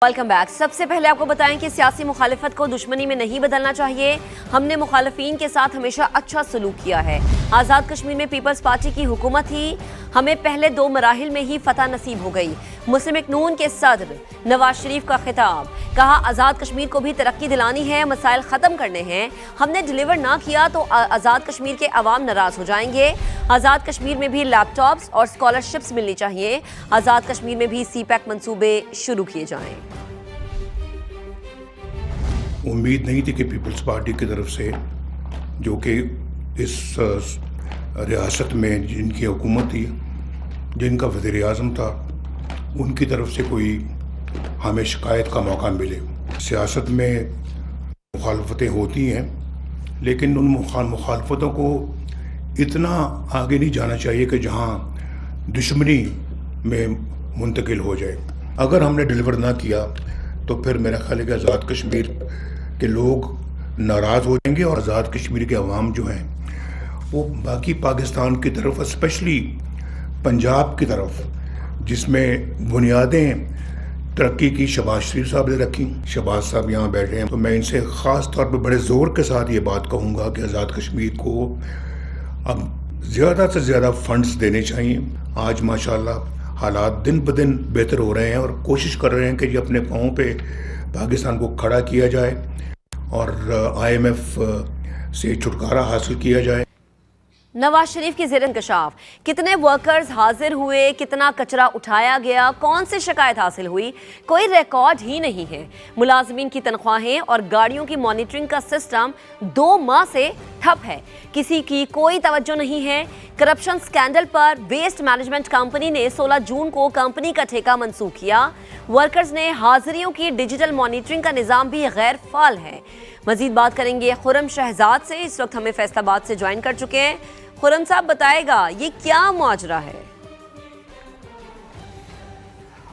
Welcome back. सबसे पहले आपको बताएं कि सियासी मुखालिफत को दुश्मनी में नहीं बदलना चाहिए। हमने मुखालिफिन के साथ हमेशा अच्छा सलूक किया है। आज़ाद कश्मीर में पीपल्स पार्टी की हुकूमत थी, हमें पहले 2 मराहिल में ही फतह नसीब हो गई। मुस्लिम लीग नून के सदर नवाज शरीफ का खिताब, कहा आज़ाद कश्मीर को भी तरक्की दिलानी है, मसाइल ख़त्म करने हैं। हमने डिलीवर ना किया तो आज़ाद कश्मीर के अवाम नाराज़ हो जाएंगे। आज़ाद कश्मीर में भी लैपटॉप्स और स्कॉलरशिप्स मिलनी चाहिए। आज़ाद कश्मीर में भी CPEC मंसूबे शुरू किए जाएं। उम्मीद नहीं थी कि पीपल्स पार्टी की तरफ से, जो कि इस रियासत में जिनकी हुकूमत थी, जिनका वज़ीर आज़म था, उनकी तरफ से कोई हमें शिकायत का मौका मिले। सियासत में मुखालफतें होती हैं, लेकिन उन मुखालफतों को इतना आगे नहीं जाना चाहिए कि जहां दुश्मनी में मुंतकिल हो जाए। अगर हमने डिलीवर ना किया तो फिर मेरा ख्याल है कि आज़ाद कश्मीर के लोग नाराज़ हो जाएंगे और आज़ाद कश्मीर के अवाम जो हैं वो बाकी पाकिस्तान की तरफ, स्पेशली पंजाब की तरफ, जिसमें बुनियादें तरक्की की शहबाज शरीफ साहब ने रखी। शहबाज साहब यहाँ बैठे हैं, तो मैं इनसे ख़ास तौर पर बड़े ज़ोर के साथ ये बात कहूँगा कि आज़ाद कश्मीर को अब ज़्यादा से ज़्यादा फंड्स देने चाहिए। आज माशाल्लाह हालात दिन ब दिन बेहतर हो रहे हैं और कोशिश कर रहे हैं कि ये अपने पाँव पे पाकिस्तान को खड़ा किया जाए और IMF से छुटकारा हासिल किया जाए। नवाज शरीफ की ज़ेर इंकशाफ, कितने वर्कर्स हाजिर हुए, कितना कचरा उठाया गया, कौन सी शिकायत हासिल हुई, कोई रिकॉर्ड ही नहीं है। मुलाजमीन की तनख्वाहें और गाड़ियों की मॉनिटरिंग का सिस्टम 2 माह से ठप है, किसी की कोई तवज्जो नहीं है। करप्शन स्कैंडल पर वेस्ट मैनेजमेंट कंपनी ने 16 जून को कंपनी का ठेका मंसूख किया। वर्कर्स ने हाजिरियों की डिजिटल मॉनिटरिंग का निज़ाम भी गैर फाल है। मजीद बात करेंगे खुर्रम शहजाद से, इस वक्त हमें फैसलाबाद से ज्वाइन कर चुके हैं। खुर्रम साहब बताएगा ये क्या माजरा है?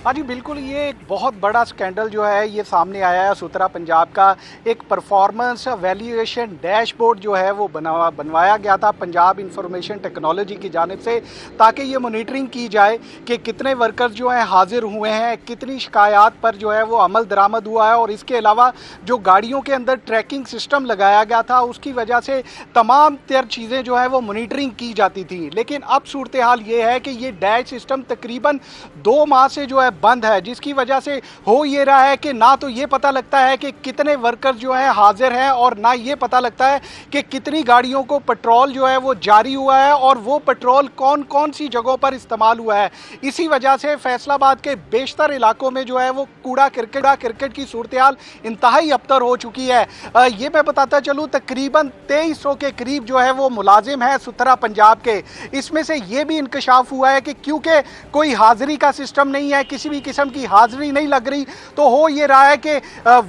हाँ जी बिल्कुल, ये एक बहुत बड़ा स्कैंडल जो है ये सामने आया है। सुतरा पंजाब का एक परफॉर्मेंस वैल्यूएशन डैशबोर्ड जो है वो बनवाया गया था पंजाब इंफॉर्मेशन टेक्नोलॉजी की जानिब से, ताकि ये मॉनिटरिंग की जाए कि कितने वर्कर्स जो हैं हाजिर हुए हैं, कितनी शिकायत पर जो है वो अमल दरामद हुआ है। और इसके अलावा जो गाड़ियों के अंदर ट्रैकिंग सिस्टम लगाया गया था, उसकी वजह से तमाम तर चीज़ें जो है वो मॉनिटरिंग की जाती थी। लेकिन अब सूरत हाल ये है कि ये डैश सिस्टम तकरीबन 2 माह से जो है बंद है, जिसकी वजह से हो ये रहा है कि ना तो ये पता लगता है कि कितने वर्कर्स जो हैं हाजिर हैं, और ना ये पता लगता है कि कितनी गाड़ियों को पेट्रोल जो है वो जारी हुआ है और वो पेट्रोल कौन कौन सी जगहों पर इस्तेमाल हुआ है। इसी वजह से फैसलाबाद के बेशतर इलाकों में जो है वो कूड़ा क्रिकेट की सूरत हाल इंतहाई अबतर हो चुकी है। ये मैं बताता चलूँ, तकरीबन 2300 के करीब जो है वो मुलाजिम है सुतरा पंजाब के। इसमें से ये भी इंकशाफ हुआ है कि क्योंकि कोई हाजिरी का सिस्टम नहीं है, किसी भी किस्म की हाजिरी नहीं लग रही, तो हो ये रहा है कि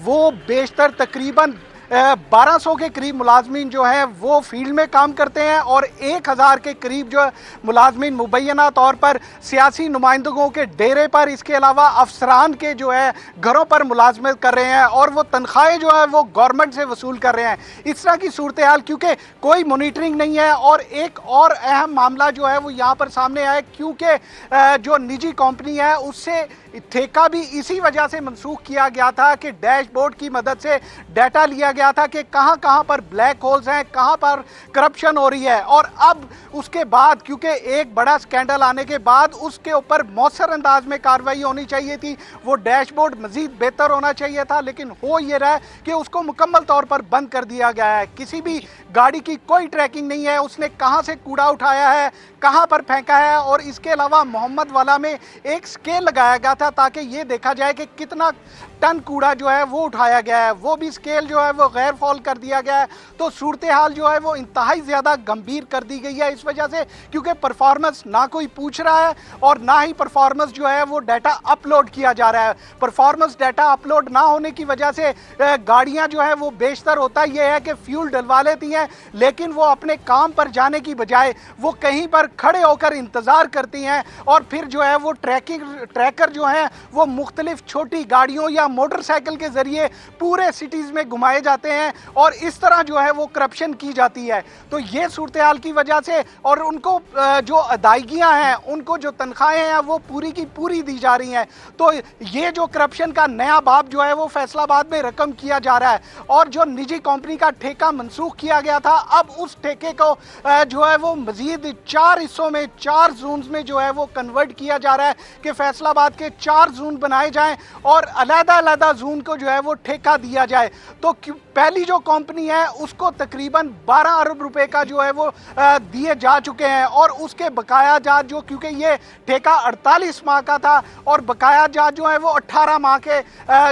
वो बेशतर तकरीबन 1200 के करीब मुलाजमीन जो है वो फील्ड में काम करते हैं और 1000 के करीब जो मुलाजमीन मुबैना तौर पर सियासी नुमाइंदों के डेरे पर, इसके अलावा अफसरान के जो है घरों पर मुलाजमत कर रहे हैं और वो तनख्वाहें जो है वो गवर्नमेंट से वसूल कर रहे हैं। इस तरह की सूरत हाल, क्योंकि कोई मॉनिटरिंग नहीं है। और एक और अहम मामला जो है वो यहाँ पर सामने आया, क्योंकि जो निजी कंपनी है उससे ठेका भी इसी वजह से मनसूख किया गया था कि डैशबोर्ड की मदद से डाटा लिया गया था कि कहां कहां पर ब्लैक होल्स हैं, कहां पर करप्शन हो रही है। और अब उसके बाद, क्योंकि एक बड़ा स्कैंडल आने के बाद उसके ऊपर मौसर अंदाज में कार्रवाई होनी चाहिए थी, वो डैशबोर्ड मजीद बेहतर होना चाहिए था। लेकिन हो ये रहा है कि उसको मुकम्मल तौर पर बंद कर दिया गया है। किसी भी गाड़ी की कोई ट्रैकिंग नहीं है, उसने कहां से कूड़ा उठाया है, कहां पर फेंका है। और इसके अलावा मोहम्मद वाला में एक स्केल लगाया गया था ताकि ये देखा जाए कि कितना टन कूड़ा जो है वो उठाया गया है, वो भी स्केल जो है वो गैर फॉल कर दिया गया है। तो सूरत हाल जो है वो इंतहाई ज़्यादा गंभीर कर दी गई है इस वजह से, क्योंकि परफॉर्मेंस ना कोई पूछ रहा है और ना ही परफॉर्मेंस जो है वो डाटा अपलोड किया जा रहा है। परफॉर्मेंस डाटा अपलोड ना होने की वजह से गाड़ियाँ जो है वो बेशतर होता ये है कि फ्यूल डलवा लेती हैं, लेकिन वो अपने काम पर जाने की बजाय वो कहीं पर खड़े होकर इंतज़ार करती हैं और फिर जो है वो ट्रैकर जो है हैं वो मुख्तलिफ छोटी गाड़ियों या मोटरसाइकिल के ज़रिए पूरे सिटीज़ में घुमाए जाते हैं और इस तरह जो है वो करप्शन की जाती है। तो ये सूरत हाल की वजह से और उनको जो अदायगियाँ हैं, उनको जो तनख्वाहें हैं वो पूरी की पूरी दी जा रही हैं। तो ये जो करप्शन का नया बाब जो है वो फैसलाबाद में रकम किया जा रहा है और जो निजी कंपनी का ठेका मनसूख किया गया था, अब उस ठेके को जो है वो मजीद 4 हिस्सों में, 4 जोन्स में जो है वो कन्वर्ट किया जा रहा है कि फैसलाबाद के 4 जोन बनाए जाएं और अलग-अलग जोन को जो है वो ठेका दिया जाए। तो पहली जो कंपनी है उसको तकरीबन 12 अरब रुपए का जो है वो दिए जा चुके हैं और उसके बकाया जात जो, क्योंकि ये ठेका 48 माह का था और बकाया जात जो है वो 18 माह के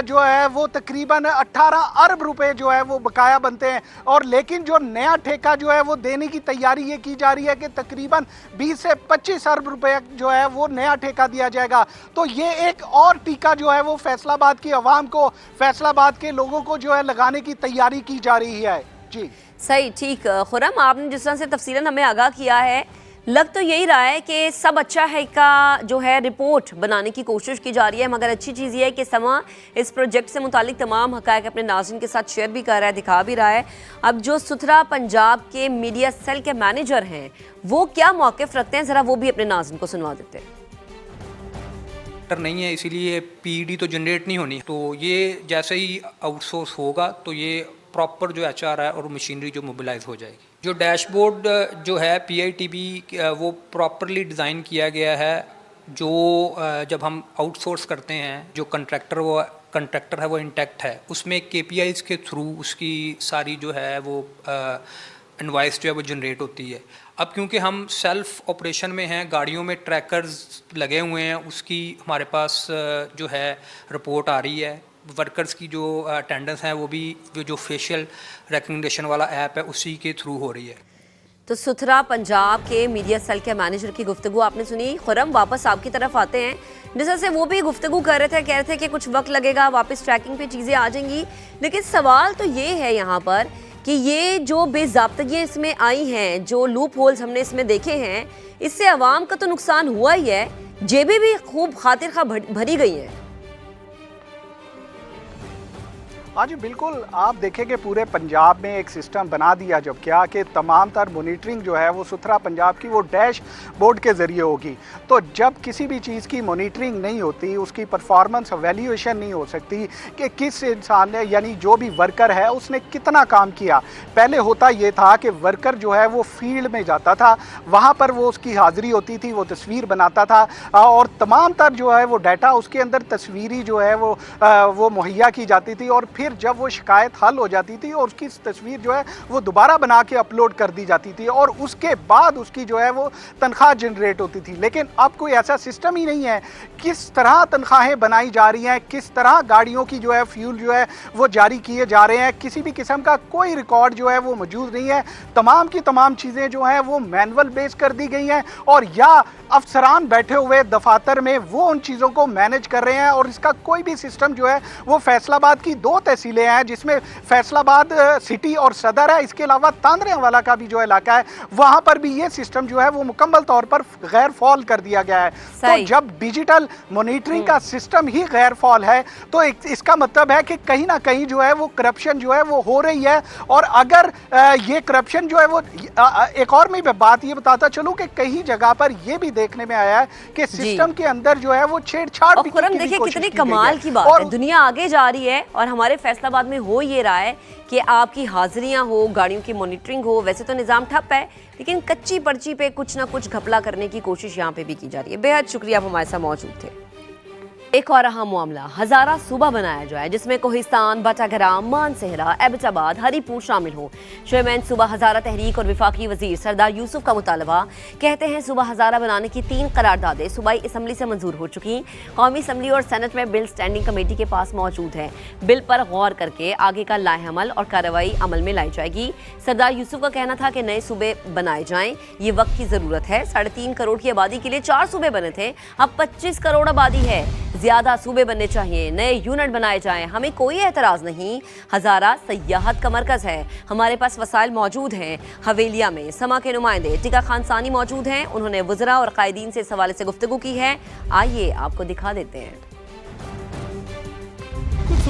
जो है वो तकरीबन 18 अरब रुपए जो है वो बकाया बनते हैं। और लेकिन जो नया ठेका जो है वो देने की तैयारी ये की जा रही है कि तकरीबन 20 से 25 अरब रुपए जो है वो नया ठेका दिया जाएगा। तो ये एक और टीका जो है वो फैसलाबाद की आवाम को, फैसलाबाद के लोगों को जो है लगाने की तैयारी की जा रही है। जी सही, ठीक। खुर्रम, आपने जिस तरह से तफसीलन हमें आगाह किया है, लग तो यही रहा है कि सब अच्छा है का जो है रिपोर्ट बनाने की कोशिश की जा रही है, मगर अच्छी चीज़ ये है कि समा इस प्रोजेक्ट से मुतालिक तमाम हक़ाइक़ अपने नाज़रीन के साथ शेयर भी कर रहा है, दिखा भी रहा है। अब जो सुथरा पंजाब के मीडिया सेल के मैनेजर हैं वो क्या मौक़िफ़ रखते हैं, ज़रा वो भी अपने नाज़रीन को सुनवा देते हैं। नहीं है, इसीलिए पीईडी तो जनरेट नहीं होनी। तो ये जैसे ही आउटसोर्स होगा तो ये प्रॉपर जो एचआर है और मशीनरी जो मोबिलाइज हो जाएगी। जो डैशबोर्ड जो है पीआईटीबी वो प्रॉपरली डिज़ाइन किया गया है। जो जब हम आउटसोर्स करते हैं, जो कंट्रैक्टर है वो इंटैक्ट है, उसमें केपीआईज के थ्रू उसकी सारी जो है वो इनवॉइस जो है वो जनरेट होती है। अब क्योंकि हम सेल्फ ऑपरेशन में हैं, गाड़ियों में ट्रैकर्स लगे हुए हैं, उसकी हमारे पास जो है रिपोर्ट आ रही है। वर्कर्स की जो अटेंडेंस है वो भी जो फेशियल रिकग्निशन वाला ऐप है उसी के थ्रू हो रही है। तो सुथरा पंजाब के मीडिया सेल के मैनेजर की गुफ्तगू आपने सुनी। खुर्रम, वापस आपकी तरफ आते हैं। जिस तरह से वो भी गुफ्तगू कर रहे थे, कह रहे थे कि कुछ वक्त लगेगा, वापस ट्रैकिंग पे चीज़ें आ जाएंगी, लेकिन सवाल तो ये है यहाँ पर कि ये जो बेज़ाब्तगियाँ इसमें आई हैं, जो लूप होल्स हमने इसमें देखे हैं, इससे आवाम का तो नुकसान हुआ ही है, जेबें भी खूब खातिर खा भरी गई हैं। हाँ जी बिल्कुल, आप देखें कि पूरे पंजाब में एक सिस्टम बना दिया जब क्या कि तमाम तर मॉनिटरिंग जो है वो सुथरा पंजाब की वो डैश बोर्ड के ज़रिए होगी। तो जब किसी भी चीज़ की मॉनिटरिंग नहीं होती, उसकी परफॉर्मेंस वैल्यूएशन नहीं हो सकती कि किस इंसान ने, यानी जो भी वर्कर है उसने कितना काम किया। पहले होता ये था कि वर्कर जो है वो फील्ड में जाता था, वहाँ पर वो उसकी हाज़िरी होती थी, वो तस्वीर बनाता था और तमाम तर जो है वो डाटा उसके अंदर तस्वीरी जो है वो मुहैया की जाती थी और फिर जब वो शिकायत हल हो जाती थी और उसकी तस्वीर जो है वो दोबारा बना के अपलोड कर दी जाती थी और उसके बाद उसकी जो है वो तनख्वाह जनरेट होती थी। लेकिन अब कोई ऐसा सिस्टम ही नहीं है। किस तरह तनख्वाहें बनाई जा रही हैं, किस तरह गाड़ियों की जो है फ्यूल जो है वो जारी किए जा रहे हैं, किसी भी किस्म का कोई रिकॉर्ड जो है वो मौजूद नहीं है। तमाम की तमाम चीज़ें जो हैं वो मैनुअल बेस कर दी गई हैं और या अफसरान बैठे हुए दफातर में वो उन चीज़ों को मैनेज कर रहे हैं और इसका कोई भी सिस्टम जो है वो फैसलाबाद की 2 तहसीलें हैं जिसमें फैसलाबाद सिटी और सदर है, इसके अलावा तांदरेवाला का भी जो इलाका है वहाँ पर भी ये सिस्टम जो है वो मुकम्मल तौर पर गैर फॉल कर दिया गया है। तो जब डिजिटल मॉनिटरिंग का सिस्टम ही गैर फॉल है तो इसका मतलब है कि कहीं ना कहीं जो है वो करप्शन जो है वो हो रही है। और अगर ये करप्शन जो है वो एक और मैं बात ये बताता चलूँ कि कहीं जगह पर ये भी देखने में आया है कि सिस्टम के अंदर जो है वो छेड़छाड़ भी देखिए कितनी कमाल की बात है, दुनिया आगे जा रही है और हमारे फैसलाबाद में हो ये रहा है कि आपकी हाजिरियां हो, गाड़ियों की मॉनिटरिंग हो। वैसे तो निज़ाम ठप है लेकिन कच्ची पर्ची पे कुछ ना कुछ घपला करने की कोशिश यहाँ पे भी की जा रही है। बेहद शुक्रिया आप हमारे साथ मौजूद थे। एक और अहम मामला हज़ारा सूबा बनाया जाए जिसमें कोहिस्तान, बटागरा, मानसहरा, एबटाबाद, हरीपुर शामिल हो। चेयरमैन सूबा हज़ारा तहरीक और वफाकी वजीर सरदार यूसुफ का मुतालबा, कहते हैं सूबा हज़ारा बनाने की 3 करारदादें सूबाई असम्बली से मंजूर हो चुकी। कौमी असम्बली और सेनेट में बिल स्टैंडिंग कमेटी के पास मौजूद है। बिल पर गौर करके आगे का लाएअमल और कार्रवाई अमल में लाई जाएगी। सरदार यूसुफ का कहना था कि नए सूबे बनाए जाएं, ये वक्त की ज़रूरत है। 3.5 करोड़ की आबादी के लिए 4 सूबे बने थे, अब 25 करोड़ आबादी है, ज्यादा सूबे बनने चाहिए, नए यूनिट बनाए जाएं, हमें कोई एतराज नहीं। हज़ारा सयाहत का मरकज है, हमारे पास वसाइल मौजूद हैं। हवेलिया में समा के नुमाइंदे टिका खान सानी मौजूद हैं, उन्होंने वज़रा और कायदीन से इस हवाले से गुफ्तगू की है। आइए आपको दिखा देते हैं।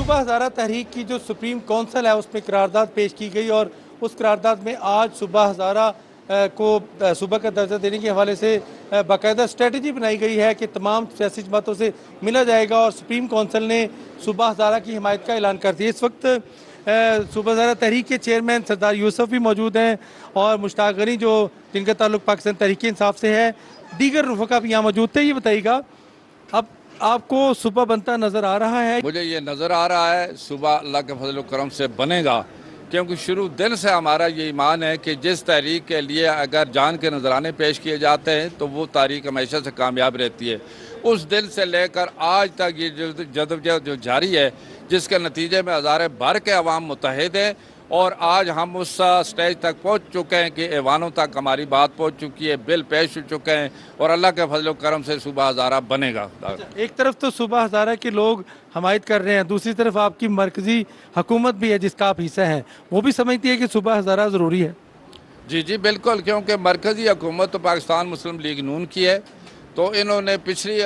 सूबा हज़ारा तहरीक की जो सुप्रीम कौंसिल है उसमें करारदाद पेश की गई और उस करारदाद में आज सूबा हज़ारा को सूबा का दर्जा देने के हवाले से बाकायदा स्ट्रेटजी बनाई गई है कि तमाम सियासी जमातों से मिला जाएगा और सुप्रीम कौंसिल ने सूबा हज़ारा की हिमायत का ऐलान कर दिया। इस वक्त सूबा हज़ारा तहरीक के चेयरमैन सरदार यूसुफ भी मौजूद हैं और मुश्ताक गनी जो जिनका ताल्लुक पाकिस्तान तहरीक इंसाफ से है, दीगर रुफ़का भी यहाँ मौजूद थे। ये बताइएगा, अब आपको सूबा बनता नज़र आ रहा है? मुझे ये नज़र आ रहा है सूबा अल्लाह के फजल करम से बनेगा, क्योंकि शुरू दिन से हमारा ये ईमान है कि जिस तहरीक के लिए अगर जान के नजराने पेश किए जाते हैं तो वो तहरीक हमेशा से कामयाब रहती है। उस दिन से लेकर आज तक ये जदोजहद जो जारी है, जिसके नतीजे में हज़ारे भर के अवाम मुतहद हैं और आज हम उस स्टेज तक पहुँच चुके हैं कि ऐवानों तक हमारी बात पहुँच चुकी है, बिल पेश हो चुके हैं और अल्लाह के फजल करम से सूबा हज़ारा बनेगा। एक तरफ तो सूबा हज़ारा के लोग हमायत कर रहे हैं, दूसरी तरफ आपकी मरकजी हुकूमत भी है जिसका आप हिस्सा हैं, वो भी समझती है कि सूबा हज़ारा ज़रूरी है। जी बिल्कुल, क्योंकि मरकजी हुकूमत तो पाकिस्तान मुस्लिम लीग नून की है, तो इन्होंने पिछली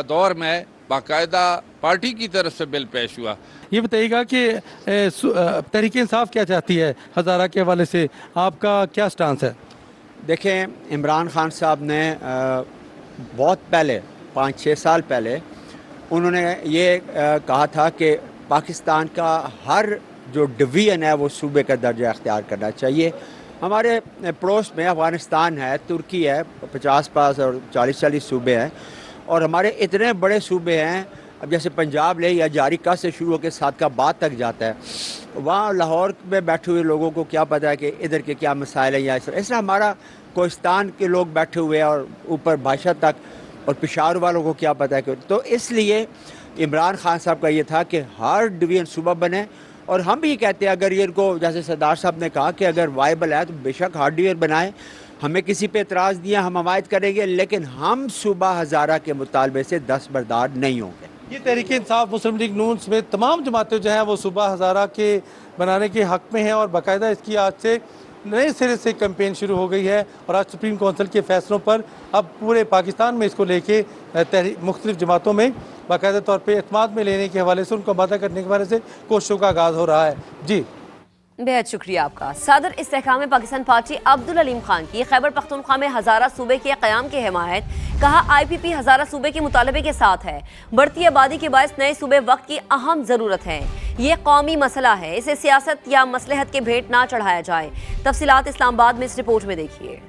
दौर में बाकायदा पार्टी की तरफ से बिल पेश हुआ। ये बताइएगा कि तहरीक इंसाफ क्या चाहती है हज़ारा के हवाले से, आपका क्या स्टांस है? देखें, इमरान खान साहब ने बहुत पहले 5-6 साल पहले उन्होंने ये कहा था कि पाकिस्तान का हर जो डिवीज़न है वो सूबे का दर्जा अख्तियार करना चाहिए। हमारे पड़ोस में अफ़गानिस्तान है, तुर्की है, 50 और 40 सूबे हैं और हमारे इतने बड़े सूबे हैं, अब जैसे पंजाब ले या जारिका से शुरू होकर सादकाबाद तक जाता है, वहाँ लाहौर में बैठे हुए लोगों को क्या पता है कि इधर के क्या मसाइल हैं या इस तरह हमारा कोहिस्तान के लोग बैठे हुए हैं और ऊपर बादशाह तक और पेशावर वालों को क्या पता है कि, तो इसलिए इमरान खान साहब का ये था कि हर डिवीज़न सूबा बने और हम भी कहते हैं अगर ये इनको जैसे सरदार साहब ने कहा कि अगर वाइबल है तो बेशक हर डिवीज़न बनाएं, हमें किसी पे एतराज़ दिया, हम हमायत करेंगे, लेकिन हम सूबा हज़ारा के मुतालबे से दस्तबरदार नहीं होंगे। ये तहरीक इंसाफ मुस्लिम लीग नून समेत तमाम जमातें जो हैं वो सूबा हज़ारा के बनाने के हक़ में हैं और बाकायदा इसकी आज से नए सिरे से कैंपेन शुरू हो गई है और आज सुप्रीम कौंसिल के फैसलों पर अब पूरे पाकिस्तान में इसको लेके मुख्तलिफ जमातों में बाकायदा तौर पर एतमाद में लेने के हवाले से, उनको आमादा करने के हवाले से कोशिशों का आगाज़ हो रहा है। जी बेहद शुक्रिया आपका। सदर इस्तेहकाम पाकिस्तान पार्टी अब्दुल अलीम खान की खैबर पख्तूनख्वा में हज़ारा सूबे के क़याम की हिमायत, कहा IPP हज़ारा सूबे के मुतालबे के साथ है। बढ़ती आबादी के बायस नए सूबे वक्त की अहम ज़रूरत है, ये कौमी मसला है, इसे सियासत या मसलहत के भेंट ना चढ़ाया जाए। तफसीलात इस्लामाबाद में इस रिपोर्ट में देखिए।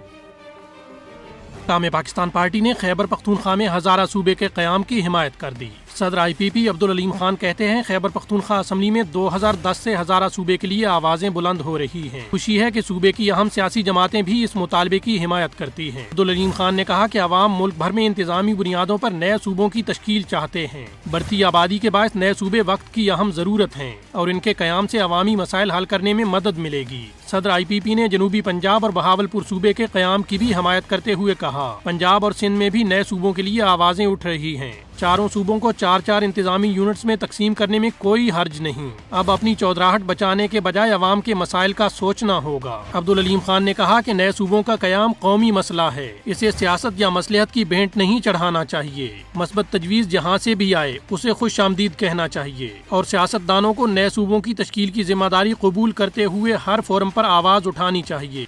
पाकिस्तान पार्टी ने खैबर पख्तूनख्वा में हज़ारा सूबे के क़याम की हिमायत कर दी। सदर IPP अब्दुल अलीम खान कहते हैं खैबर पख्तूनख्वा असम्बली में 2010 से हज़ारा सूबे के लिए आवाज़ें बुलंद हो रही हैं। खुशी है कि सूबे की अहम सियासी जमातें भी इस मुतालबे की हिमायत करती हैं। अब्दुल अलीम खान ने कहा कि अवाम मुल्क भर में इंतजामी बुनियादों पर नए सूबों की तश्कील चाहते हैं। बढ़ती आबादी के बायस नए सूबे वक्त की अहम ज़रूरत हैं और इनके क़याम से अवामी मसाइल हल करने में मदद मिलेगी। सदर IPP ने जनूबी पंजाब और बहावलपुर सूबे के क़याम की भी हिमायत करते हुए कहा पंजाब और सिंध में भी नए सूबों के लिए आवाज़ें उठ रही हैं। चारों सूबों को 4-4 इंतजामी यूनिट्स में तकसीम करने में कोई हर्ज नहीं। अब अपनी चौधराहट बचाने के बजाय अवाम के मसाइल का सोचना होगा। अब्दुल अलीम खान ने कहा कि नए सूबों का कयाम कौमी मसला है, इसे सियासत या मसलहत की भेंट नहीं चढ़ाना चाहिए। मस्बत तजवीज़ जहाँ से भी आए उसे खुश आमदीद कहना चाहिए और सियासतदानों को नए सूबों की तश्कील की जिम्मेदारी कबूल करते हुए हर फोरम पर आवाज़ उठानी चाहिए।